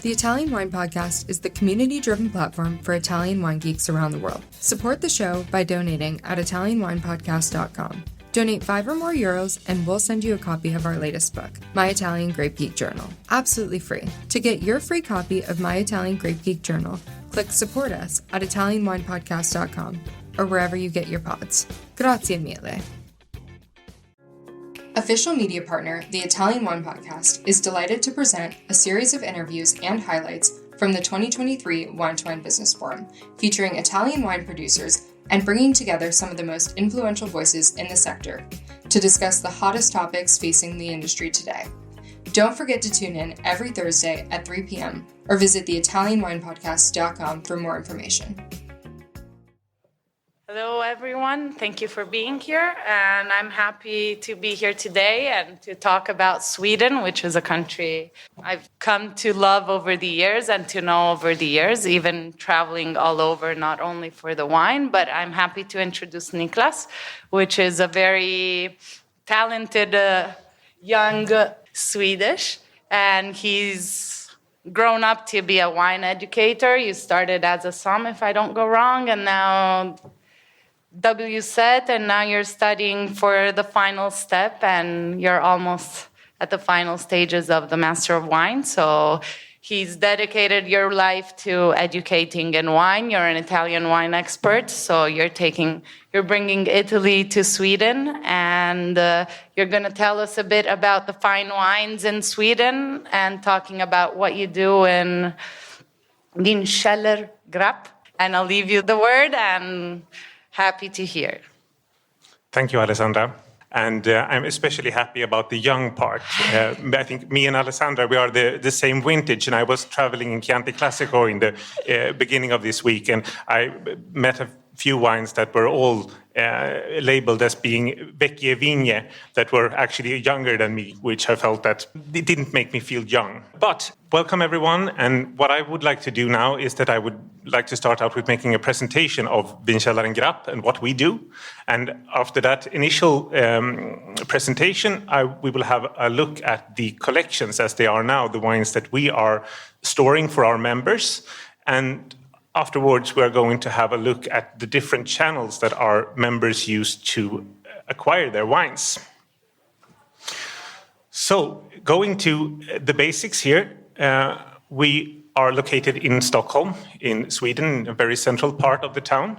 The Italian Wine Podcast is the community-driven platform for Italian wine geeks around the world. Support the show by donating at ItalianWinePodcast.com. Donate €5 or more and we'll send you a copy of our latest book, My Italian Grape Geek Journal, absolutely free. To get your free copy of My Italian Grape Geek Journal, click Support Us at ItalianWinePodcast.com or wherever you get your pods. Grazie mille. Official media partner, the Italian Wine Podcast, is delighted to present a series of interviews and highlights from the 2023 Wine2wine Business Forum, featuring Italian wine producers and bringing together some of the most influential voices in the sector to discuss the hottest topics facing the industry today. Don't forget to tune in every Thursday at 3 p.m. or visit theitalianwinepodcast.com for more information. Hello, everyone. Thank you for being here. And I'm happy to be here today and to talk about Sweden, which is a country I've come to love over the years and to know over the years, even traveling all over, not only for the wine, but I'm happy to introduce Niklas, which is a very talented young Swedish. And he's grown up to be a wine educator. You started as a som, if I don't go wrong, and now WSET, and now you're studying for the final step, and you're almost at the final stages of the Master of Wine. So he's dedicated your life to educating in wine. You're an Italian wine expert, so you're bringing Italy to Sweden, and you're going to tell us a bit about the fine wines in Sweden and talking about what you do in Vinkällaren Grappe. And I'll leave you the word, and happy to hear. Thank you, Alessandra. And I'm especially happy about the young part. I think me and Alessandra, we are the same vintage, and I was traveling in Chianti Classico in the beginning of this week, and I met a few wines that were all labeled as being vecchie vigne, that were actually younger than me, which I felt that it didn't make me feel young. But welcome, everyone. And what I would like to do now is that I would like to start out with making a presentation of Vinkällaren Grappe and what we do. And after that initial presentation, we will have a look at the collections as they are now, the wines that we are storing for our members. And afterwards, we are going to have a look at the different channels that our members use to acquire their wines. So, going to the basics here, we are located in Stockholm, in Sweden, a very central part of the town.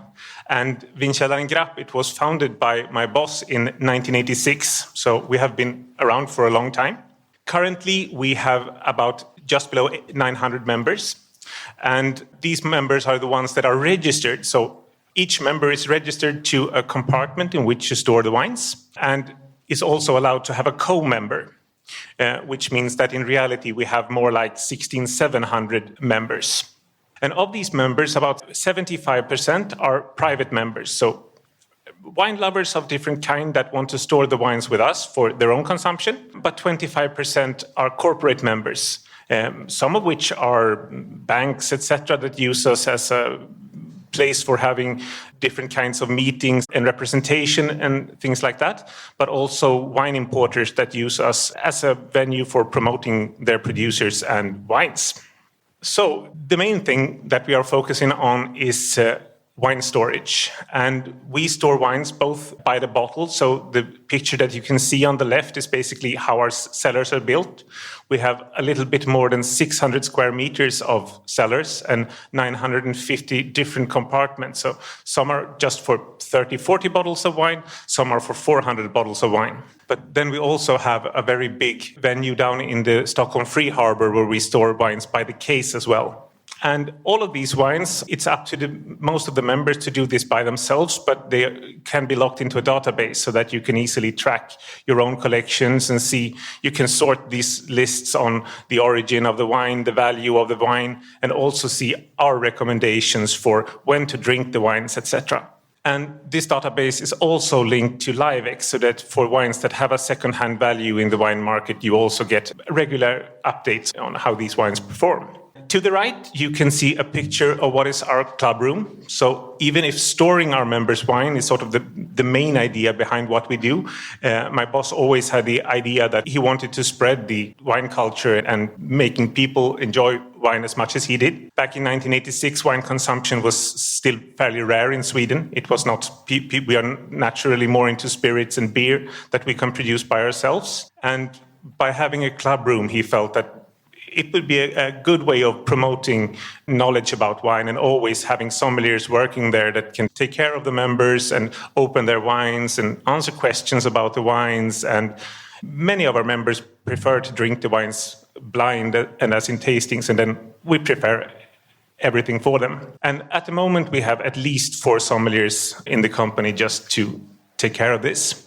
And Vinkällaren Grappe, it was founded by my boss in 1986, so we have been around for a long time. Currently, we have about just below 900 members. And these members are the ones that are registered. So each member is registered to a compartment in which to store the wines, and is also allowed to have a co-member, which means that in reality we have more like 1,700 members. And of these members, about 75% are private members. So wine lovers of different kind that want to store the wines with us for their own consumption, but 25% are corporate members. Some of which are banks, etc., that use us as a place for having different kinds of meetings and representation and things like that, but also wine importers that use us as a venue for promoting their producers and wines. So the main thing that we are focusing on is wine storage, and we store wines both by the bottle. So the picture that you can see on the left is basically how our cellars are built. We have a little bit more than 600 square meters of cellars and 950 different compartments. So some are just for 30, 40 bottles of wine, some are for 400 bottles of wine. But then we also have a very big venue down in the Stockholm Free Harbor where we store wines by the case as well. And all of these wines, it's up to most of the members to do this by themselves, but they can be locked into a database so that you can easily track your own collections and see, you can sort these lists on the origin of the wine, the value of the wine, and also see our recommendations for when to drink the wines, etc. And this database is also linked to LiveX, so that for wines that have a second-hand value in the wine market, you also get regular updates on how these wines perform. to the right, you can see a picture of what is our club room. So even if storing our members' wine is sort of the main idea behind what we do, my boss always had the idea that he wanted to spread the wine culture and making people enjoy wine as much as he did. Back in 1986, wine consumption was still fairly rare in Sweden. It was not, we are naturally more into spirits and beer that we can produce by ourselves. And by having a club room, he felt that it would be a good way of promoting knowledge about wine and always having sommeliers working there that can take care of the members and open their wines and answer questions about the wines. And many of our members prefer to drink the wines blind and as in tastings, and then we prepare everything for them. And at the moment, we have at least 4 sommeliers in the company just to take care of this.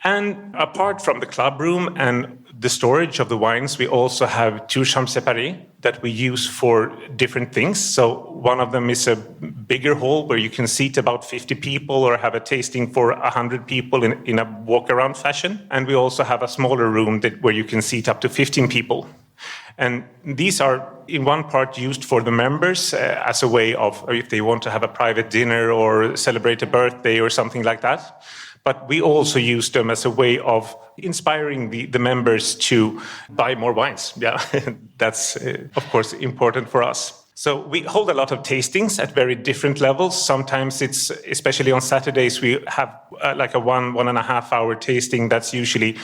And apart from the club room and the storage of the wines, we also have 2 chambres séparées that we use for different things. So one of them is a bigger hall where you can seat about 50 people or have a tasting for 100 people in a walk-around fashion. And we also have a smaller room where you can seat up to 15 people. And these are, in one part, used for the members as a way of, if they want to have a private dinner or celebrate a birthday or something like that. But we also use them as a way of inspiring the members to buy more wines. Yeah, that's, of course, important for us. So we hold a lot of tastings at very different levels. Sometimes it's, especially on Saturdays, we have like a 1.5 hour tasting that's usually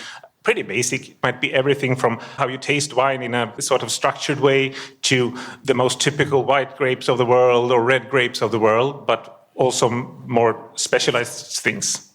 pretty basic. It might be everything from how you taste wine in a sort of structured way to the most typical white grapes of the world or red grapes of the world, but also more specialized things.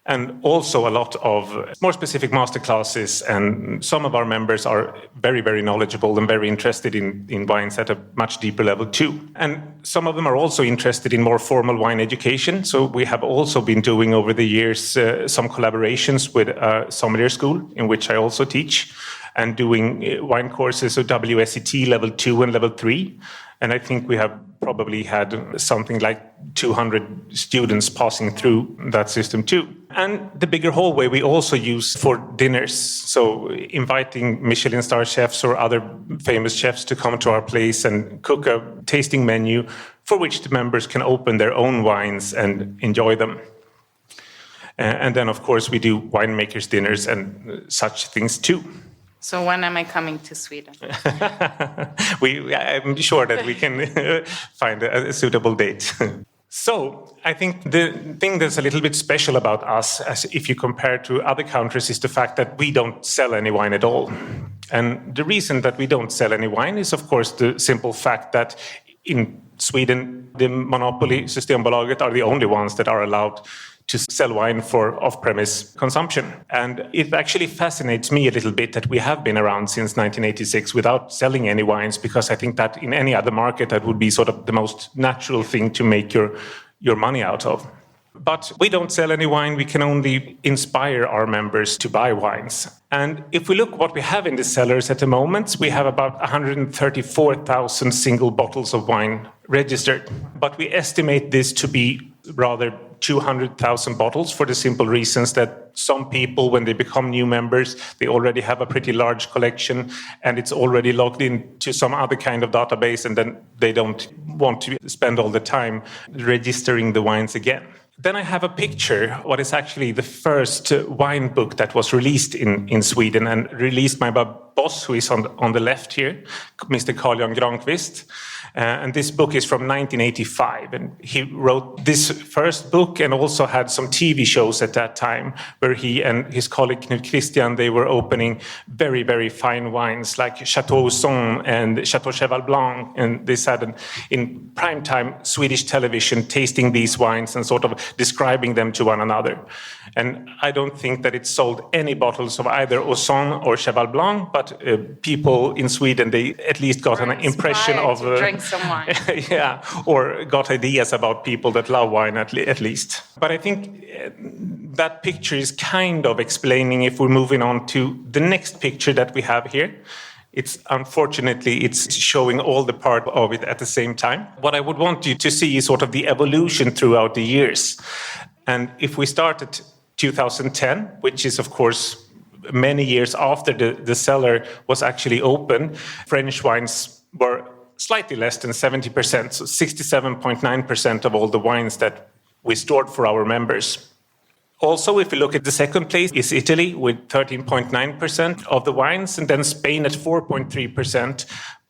And also a lot of more specific masterclasses, and some of our members are very, very knowledgeable and very interested in wines at a much deeper level too. And some of them are also interested in more formal wine education. So we have also been doing over the years some collaborations with a sommelier school in which I also teach, and doing wine courses of WSET level 2 and level 3. And I think we have probably had something like 200 students passing through that system too. And the bigger hallway we also use for dinners. So inviting Michelin star chefs or other famous chefs to come to our place and cook a tasting menu for which the members can open their own wines and enjoy them. And then, of course, we do winemakers' dinners and such things too. So when am I coming to Sweden? I'm sure that we can find a suitable date. So I think the thing that's a little bit special about us, as if you compare to other countries, is the fact that we don't sell any wine at all. And the reason that we don't sell any wine is, of course, the simple fact that in Sweden, the monopoly, Systembolaget, are the only ones that are allowed to sell wine for off-premise consumption. And it actually fascinates me a little bit that we have been around since 1986 without selling any wines, because I think that in any other market that would be sort of the most natural thing to make your money out of. But we don't sell any wine, we can only inspire our members to buy wines. And if we look what we have in the cellars at the moment, we have about 134,000 single bottles of wine registered. But we estimate this to be rather 200,000 bottles for the simple reasons that some people, when they become new members, they already have a pretty large collection and it's already logged into some other kind of database, and then they don't want to spend all the time registering the wines again. Then I have a picture, what is actually the first wine book that was released in Sweden and released by my boss, who is on the left here, Mr. Carl-Jan Granqvist. And this book is from 1985. And he wrote this first book and also had some TV shows at that time where he and his colleague Knut Christian, they were opening very, very fine wines like Chateau Ausson and Chateau Cheval Blanc. And they sat in primetime Swedish television tasting these wines and sort of describing them to one another. And I don't think that it sold any bottles of either Ausson or Cheval Blanc, but people in Sweden, they at least got an impression of drink some wine. yeah, or got ideas about people that love wine at least. But I think that picture is kind of explaining, if we're moving on to the next picture that we have here. Unfortunately, it's showing all the part of it at the same time. What I would want you to see is sort of the evolution throughout the years. And if we start at 2010, which is, of course, many years after the cellar was actually open, French wines were slightly less than 70%, so 67.9% of all the wines that we stored for our members. Also, if we look at the second place, is Italy with 13.9% of the wines, and then Spain at 4.3%,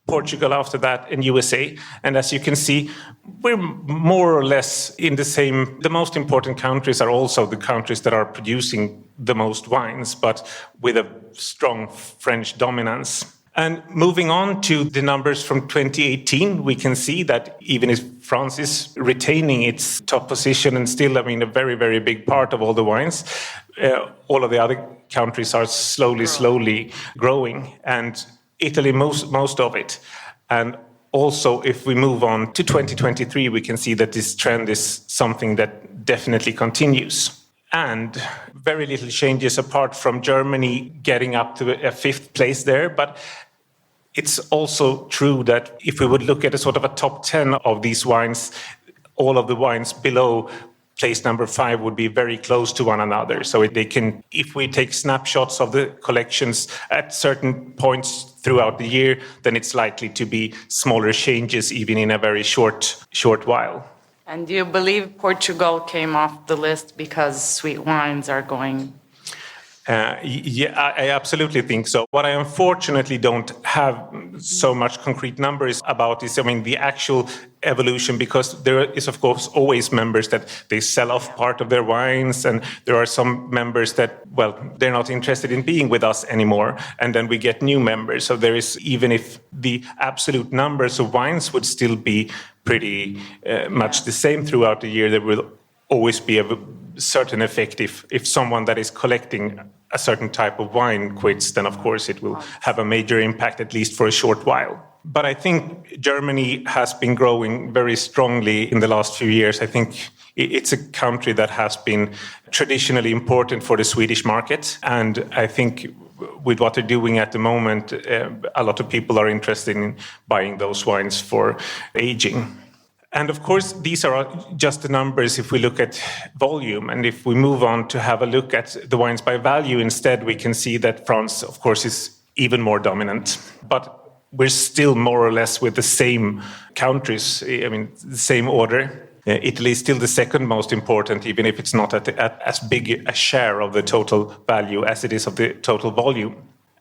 Portugal after that, and USA. And as you can see, we're more or less in the same. The most important countries are also the countries that are producing the most wines, but with a strong French dominance. And moving on to the numbers from 2018, we can see that even if France is retaining its top position and still, a very, very big part of all the wines, all of the other countries are slowly growing, and Italy most of it. And also, if we move on to 2023, we can see that this trend is something that definitely continues. And very little changes apart from Germany getting up to a fifth place there, but it's also true that if we would look at a sort of a top 10 of these wines, all of the wines below place number 5 would be very close to one another. So if we take snapshots of the collections at certain points throughout the year, then it's likely to be smaller changes even in a very short while. And do you believe Portugal came off the list because sweet wines are going? Yeah, I absolutely think so. What I unfortunately don't have so much concrete numbers about is, the actual evolution, because there is, of course, always members that they sell off part of their wines, and there are some members that, they're not interested in being with us anymore, and then we get new members. So there is, even if the absolute numbers of wines would still be pretty much the same throughout the year, there will always be a certain effect if someone that is collecting a certain type of wine quits, then of course it will have a major impact, at least for a short while. But I think Germany has been growing very strongly in the last few years. I think it's a country that has been traditionally important for the Swedish market. And I think with what they're doing at the moment, a lot of people are interested in buying those wines for aging. And of course, these are just the numbers if we look at volume. And if we move on to have a look at the wines by value instead, we can see that France, of course, is even more dominant. But we're still more or less with the same countries, the same order. Italy is still the second most important, even if it's not at as big a share of the total value as it is of the total volume.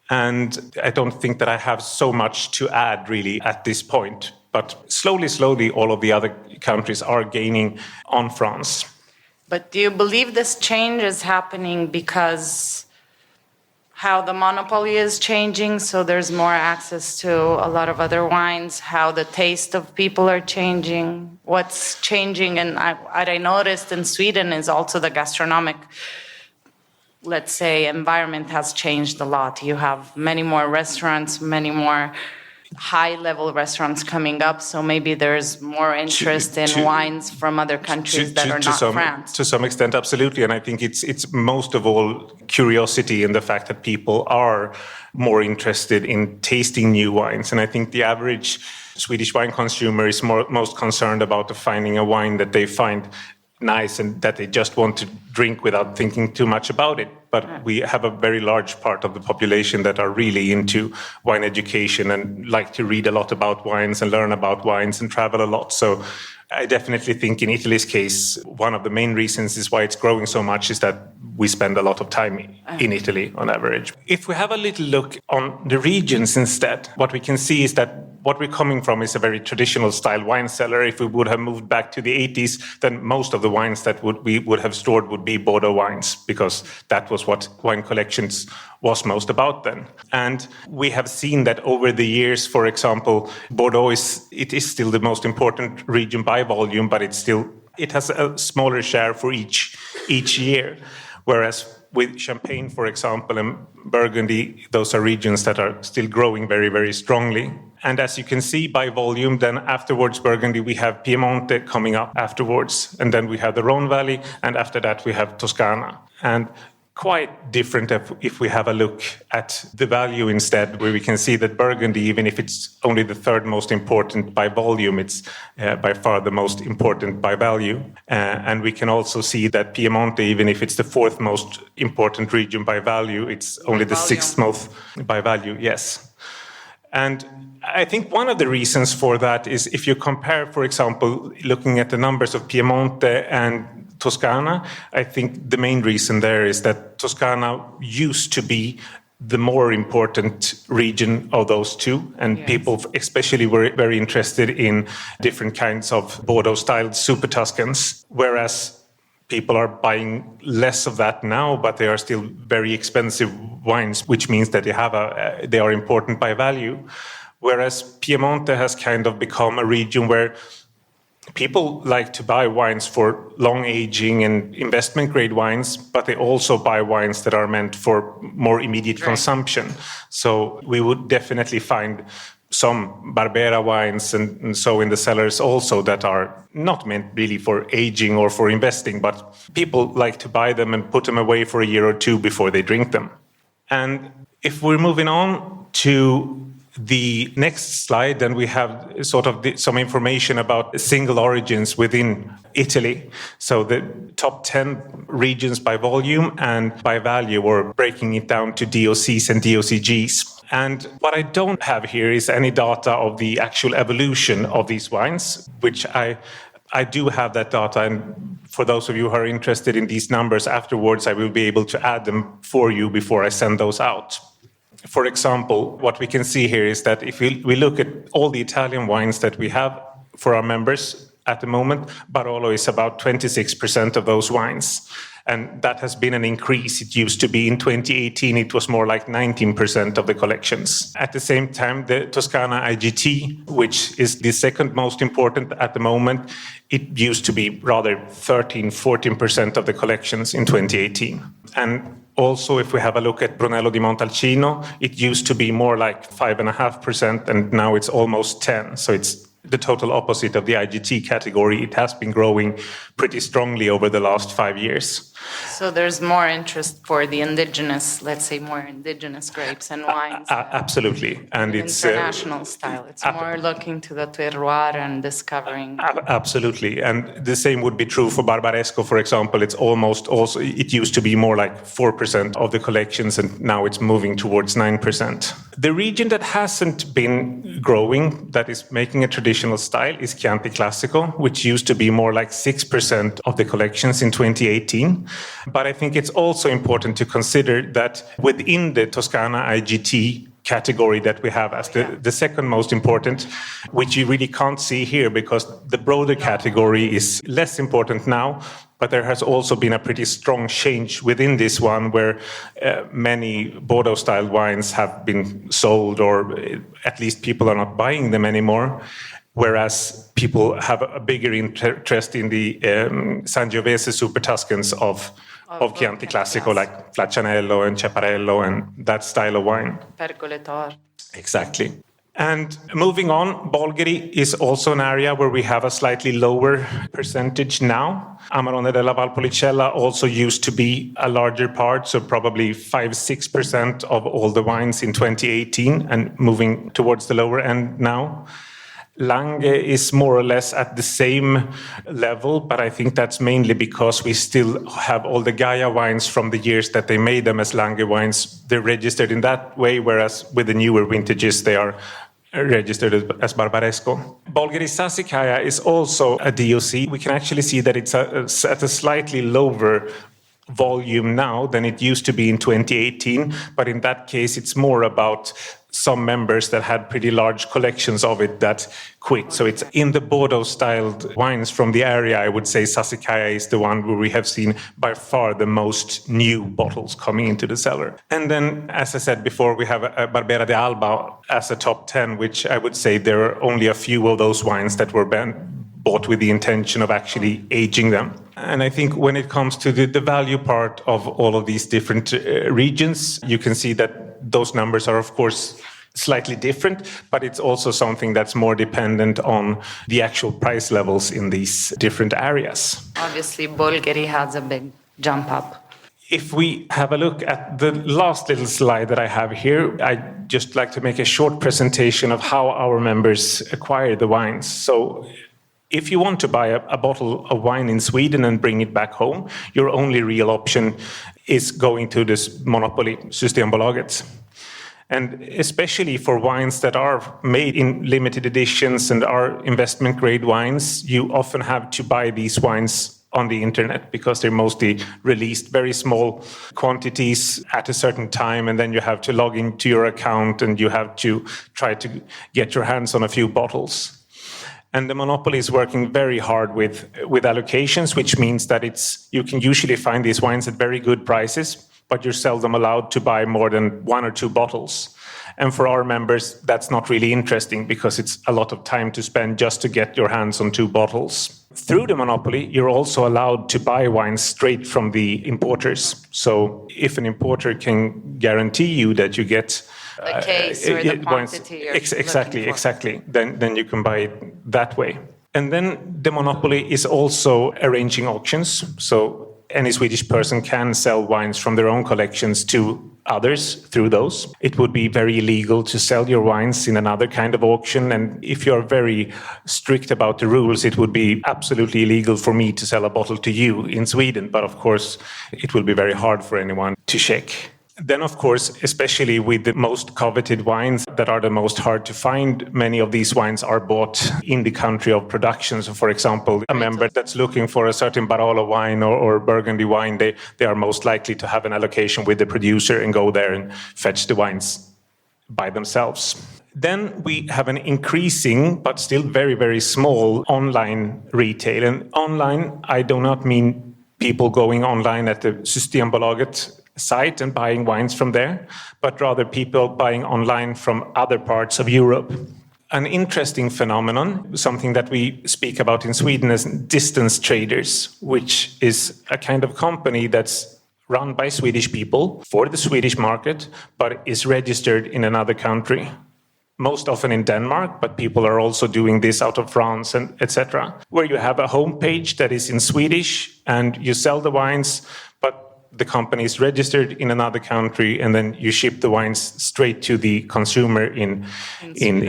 And I don't think that I have so much to add really at this point. But slowly, all of the other countries are gaining on France. But do you believe this change is happening because how the monopoly is changing, so there's more access to a lot of other wines, how the taste of people are changing, what's changing? And what I noticed in Sweden is also the gastronomic, let's say, environment has changed a lot. You have many more restaurants, many more high-level restaurants coming up, so maybe there's more interest in wines from other countries that are not France. To some extent, absolutely, and I think it's most of all curiosity in the fact that people are more interested in tasting new wines, and I think the average Swedish wine consumer is most concerned about finding a wine that they find nice and that they just want to drink without thinking too much about it. But we have a very large part of the population that are really into wine education and like to read a lot about wines and learn about wines and travel a lot. So I definitely think in Italy's case, one of the main reasons is why it's growing so much is that we spend a lot of time in Italy on average. If we have a little look on the regions instead, what we can see is that what we're coming from is a very traditional style wine cellar. If we would have moved back to the 80s, then most of the wines that we would have stored would be Bordeaux wines, because that was what wine collections was most about then. And we have seen that over the years, for example, Bordeaux is still the most important region by volume, but it has a smaller share for each year. Whereas with Champagne, for example, and Burgundy, those are regions that are still growing very, very strongly. And as you can see by volume, then afterwards Burgundy, we have Piemonte coming up afterwards. And then we have the Rhone Valley, and after that we have Toscana. And quite different if we have a look at the value instead, where we can see that Burgundy, even if it's only the third most important by volume, it's by far the most important by value. And we can also see that Piemonte, even if it's the fourth most important region by value, it's only the sixth most by value, yes. And I think one of the reasons for that is if you compare, for example, looking at the numbers of Piemonte and Toscana, I think the main reason there is that Toscana used to be the more important region of those two, and people especially were very interested in different kinds of Bordeaux-styled Super Tuscans, whereas people are buying less of that now, but they are still very expensive wines, which means that they are important by value. Whereas Piemonte has kind of become a region where people like to buy wines for long aging and investment grade wines, but they also buy wines that are meant for more immediate consumption. So we would definitely find some Barbera wines and so in the cellars also that are not meant really for aging or for investing, but people like to buy them and put them away for a year or two before they drink them. And if we're moving on to the next slide, then we have sort of some information about single origins within Italy. So the top 10 regions by volume and by value, or breaking it down to DOCs and DOCGs. And what I don't have here is any data of the actual evolution of these wines, which I do have that data. And for those of you who are interested in these numbers afterwards, I will be able to add them for you before I send those out. For example, what we can see here is that if we look at all the Italian wines that we have for our members at the moment, Barolo is about 26% of those wines. And that has been an increase. It used to be in 2018, it was more like 19% of the collections. At the same time, the Toscana IGT, which is the second most important at the moment, it used to be rather 13-14% of the collections in 2018. And also, if we have a look at Brunello di Montalcino, it used to be more like 5.5%, and now it's almost 10%. So it's the total opposite of the IGT category. It has been growing pretty strongly over the last 5 years. So there's more interest for the indigenous, let's say more indigenous grapes and wines. Absolutely. And it's international style. It's more looking to the terroir and discovering. Absolutely. And the same would be true for Barbaresco, for example. It's almost also, it used to be more like 4% of the collections, and now it's moving towards 9%. The region that hasn't been growing, that is making a traditional style, is Chianti Classico, which used to be more like 6% of the collections in 2018. But I think it's also important to consider that within the Toscana IGT category that we have as the second most important, which you really can't see here because the broader category is less important now, but there has also been a pretty strong change within this one where many Bordeaux-style wines have been sold, or at least people are not buying them anymore. Whereas people have a bigger interest in the Sangiovese Super Tuscans of Chianti Classico, like Flaccianello and Ceparello and that style of wine. Pergoletor. Exactly. And moving on, Bolgheri is also an area where we have a slightly lower percentage now. Amarone della Valpolicella also used to be a larger part, so probably 5-6% of all the wines in 2018 and moving towards the lower end now. Lange is more or less at the same level, but I think that's mainly because we still have all the Gaia wines from the years that they made them as Lange wines. They're registered in that way, whereas with the newer vintages, they are registered as Barbaresco. Bolgheri Sassicaia is also a DOC. We can actually see that it's at a slightly lower volume now than it used to be in 2018, but in that case, it's more about some members that had pretty large collections of it that quit. So it's in the Bordeaux-styled wines from the area, I would say Sassicaia is the one where we have seen by far the most new bottles coming into the cellar. And then, as I said before, we have a Barbera de Alba as a top 10, which I would say there are only a few of those wines that were bought with the intention of actually aging them. And I think when it comes to the value part of all of these different regions, you can see that those numbers are, of course, slightly different, but it's also something that's more dependent on the actual price levels in these different areas. Obviously, Bolgheri has a big jump up. If we have a look at the last little slide that I have here, I'd just like to make a short presentation of how our members acquire the wines. So if you want to buy a bottle of wine in Sweden and bring it back home, your only real option is going to this monopoly, Systembolaget. And especially for wines that are made in limited editions and are investment grade wines, you often have to buy these wines on the internet because they're mostly released very small quantities at a certain time, and then you have to log into your account and you have to try to get your hands on a few bottles. And the monopoly is working very hard with allocations, which means that you can usually find these wines at very good prices, but you're seldom allowed to buy more than 1 or 2 bottles. And for our members, that's not really interesting because it's a lot of time to spend just to get your hands on 2 bottles. Through the monopoly, you're also allowed to buy wines straight from the importers. So if an importer can guarantee you that you get the case or the quantity. Exactly. Then you can buy it that way. And then the monopoly is also arranging auctions. So any Swedish person can sell wines from their own collections to others through those. It would be very illegal to sell your wines in another kind of auction. And if you're very strict about the rules, it would be absolutely illegal for me to sell a bottle to you in Sweden. But of course, it will be very hard for anyone to check. Then, of course, especially with the most coveted wines that are the most hard to find, many of these wines are bought in the country of production. So, for example, a member that's looking for a certain Barolo wine or Burgundy wine, they are most likely to have an allocation with the producer and go there and fetch the wines by themselves. Then we have an increasing, but still very, very small online retail. And online, I do not mean people going online at the Systembolaget site and buying wines from there, but rather people buying online from other parts of Europe. An interesting phenomenon, something that we speak about in Sweden as distance traders, which is a kind of company that's run by Swedish people for the Swedish market, but is registered in another country. Most often in Denmark, but people are also doing this out of France and etc., where you have a homepage that is in Swedish and you sell the wines, but the company is registered in another country, and then you ship the wines straight to the consumer in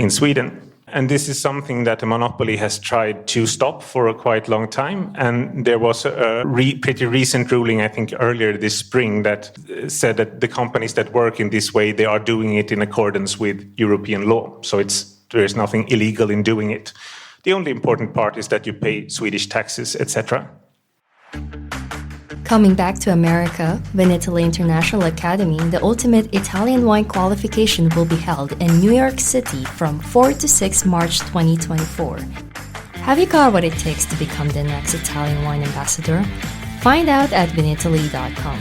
Sweden. And this is something that the monopoly has tried to stop for a quite long time. And there was a pretty recent ruling, I think earlier this spring, that said that the companies that work in this way, they are doing it in accordance with European law. So there is nothing illegal in doing it. The only important part is that you pay Swedish taxes, etc. Coming back to America, Vinitaly International Academy, the ultimate Italian wine qualification will be held in New York City from 4 to 6 March 2024. Have you got what it takes to become the next Italian wine ambassador? Find out at vinitaly.com.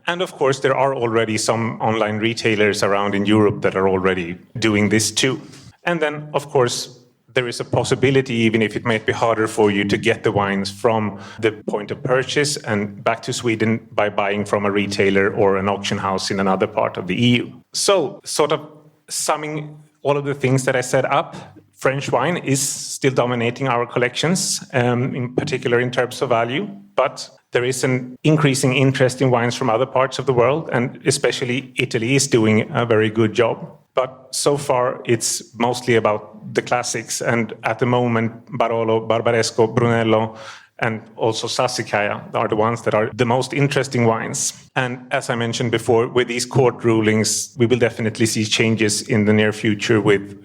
And of course, there are already some online retailers around in Europe that are already doing this too. And then, of course, there is a possibility, even if it might be harder for you, to get the wines from the point of purchase and back to Sweden by buying from a retailer or an auction house in another part of the EU. So, sort of summing all of the things that I set up, French wine is still dominating our collections, in particular in terms of value, but there is an increasing interest in wines from other parts of the world, and especially Italy is doing a very good job. But so far, it's mostly about the classics. And at the moment, Barolo, Barbaresco, Brunello, and also Sassicaia are the ones that are the most interesting wines. And as I mentioned before, with these court rulings, we will definitely see changes in the near future with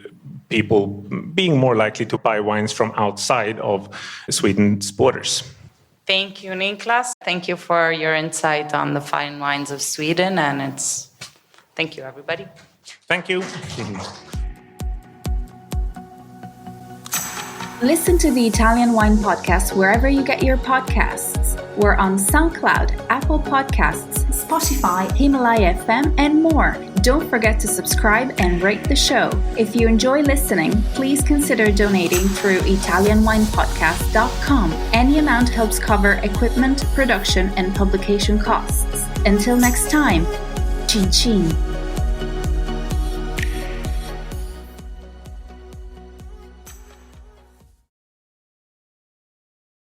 people being more likely to buy wines from outside of Sweden's borders. Thank you, Niklas. Thank you for your insight on the fine wines of Sweden. And thank you, everybody. Thank you. Listen to the Italian Wine Podcast wherever you get your podcasts. We're on SoundCloud, Apple Podcasts, Spotify, Himalaya FM, and more. Don't forget to subscribe and rate the show. If you enjoy listening, please consider donating through ItalianWinePodcast.com. Any amount helps cover equipment, production, and publication costs. Until next time, cin cin.